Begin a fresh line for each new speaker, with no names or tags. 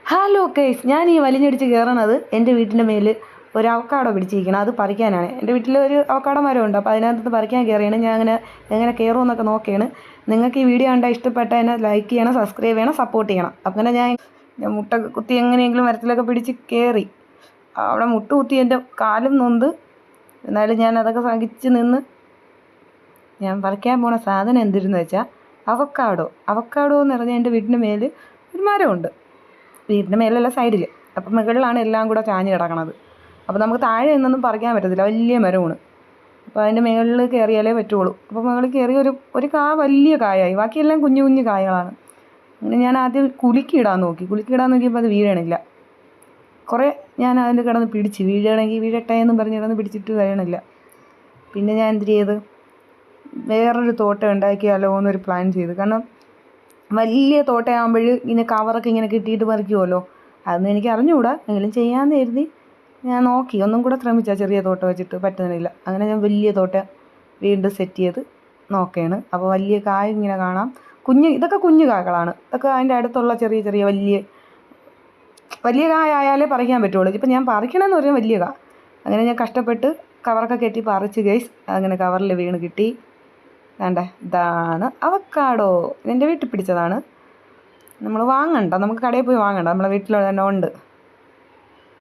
Hello guys, ഞാൻ ഈ വലിഞ്ഞടിച്ച് കയറണത് എൻ്റെ വീട്ടിൻ്റെ മേൽ ഒരു അവക്കാടോ പിടിച്ചിരിക്കണം, അത് പറിക്കാനാണ്. എൻ്റെ വീട്ടിൽ ഒരു അവക്കാടോ മരമുണ്ട്, അപ്പോൾ അതിനകത്ത് പറിക്കാൻ കയറിയാണ്. ഞാൻ അങ്ങനെ എങ്ങനെ കയറുമെന്നൊക്കെ നോക്കിയാണ്. നിങ്ങൾക്ക് ഈ വീഡിയോ കണ്ടാൽ ഇഷ്ടപ്പെട്ട എന്നെ ലൈക്ക് ചെയ്യണം, സബ്സ്ക്രൈബ് ചെയ്യണം, സപ്പോർട്ട് ചെയ്യണം. അങ്ങനെ ഞാൻ മുട്ട കുത്തി എങ്ങനെയെങ്കിലും മരത്തിലൊക്കെ പിടിച്ച് കയറി. അവിടെ മുട്ട് കുത്തി എൻ്റെ കാലും നൊന്ത്. എന്നാലും ഞാൻ അതൊക്കെ സഹിച്ച് നിന്ന് ഞാൻ പറിക്കാൻ പോണ സാധനം എന്തിരുന്ന് വെച്ചാൽ അവക്കാടോ എന്ന് പറഞ്ഞാൽ എൻ്റെ വീട്ടിൻ്റെ മേൽ ഒരു മരമുണ്ട്. വീടിൻ്റെ മേലല്ല, സൈഡിൽ. അപ്പം മുകളിലാണ് എല്ലാം കൂടെ ചാഞ്ഞ് കിടക്കണത്. അപ്പോൾ നമുക്ക് താഴെ നിന്നൊന്നും പറിക്കാൻ പറ്റത്തില്ല, വലിയ മരമാണ്. അപ്പോൾ അതിൻ്റെ മുകളിൽ കയറിയാലേ പറ്റുള്ളൂ. അപ്പോൾ മുകളിൽ കയറി ഒരു വലിയ കായായി. ബാക്കിയെല്ലാം കുഞ്ഞു കുഞ്ഞു കായകളാണ്. അങ്ങനെ ഞാൻ ആദ്യം കുലുക്കിയിടാൻ നോക്കിയപ്പോൾ അത് വീഴണില്ല. കുറേ ഞാൻ അതിൽ കിടന്ന് പിടിച്ച് വീഴണമെങ്കിൽ വീഴട്ടെ എന്നും പറഞ്ഞ് കിടന്ന് പിടിച്ചിട്ട് വരണില്ല. പിന്നെ ഞാൻ എന്ത് ചെയ്ത് വേറൊരു തോട്ടം ഉണ്ടാക്കിയാലോ എന്നൊരു പ്ലാൻ ചെയ്ത്. കാരണം വലിയ തോട്ടയാകുമ്പോൾ ഇങ്ങനെ കവറൊക്കെ ഇങ്ങനെ കിട്ടിയിട്ട് പറിക്കുമല്ലോ. അതൊന്നും എനിക്ക് അറിഞ്ഞുകൂടാ, എങ്കിലും ചെയ്യാമെന്ന് കരുതി ഞാൻ നോക്കി. ഒന്നും കൂടെ ശ്രമിച്ചാൽ ചെറിയ തോട്ടം വെച്ചിട്ട് പറ്റുന്നില്ല. അങ്ങനെ ഞാൻ വലിയ തോട്ടം വീണ്ടും സെറ്റ് ചെയ്ത് നോക്കുകയാണ്. അപ്പോൾ വലിയ കായ ഇങ്ങനെ കാണാം. ഇതൊക്കെ കുഞ്ഞു കായകളാണ്. ഇതൊക്കെ അതിൻ്റെ അടുത്തുള്ള ചെറിയ ചെറിയ വലിയ കായ ആയാലേ പറിക്കാൻ പറ്റുള്ളൂ. ഇപ്പം ഞാൻ പറിക്കണമെന്ന് പറഞ്ഞാൽ വലിയ കായ. അങ്ങനെ ഞാൻ കഷ്ടപ്പെട്ട് കവറൊക്കെ കെട്ടി പറിച്ച് ഗൈസ്. അങ്ങനെ കവറിൽ വീണ് കിട്ടി. വേണ്ട, ഇതാണ് അവക്കാടോ. എൻ്റെ വീട്ടിൽ പിടിച്ചതാണ്. നമ്മൾ വാങ്ങണ്ട, നമുക്ക് കടയിൽ പോയി വാങ്ങണ്ട, നമ്മളെ വീട്ടിൽ തന്നെ ഉണ്ട്.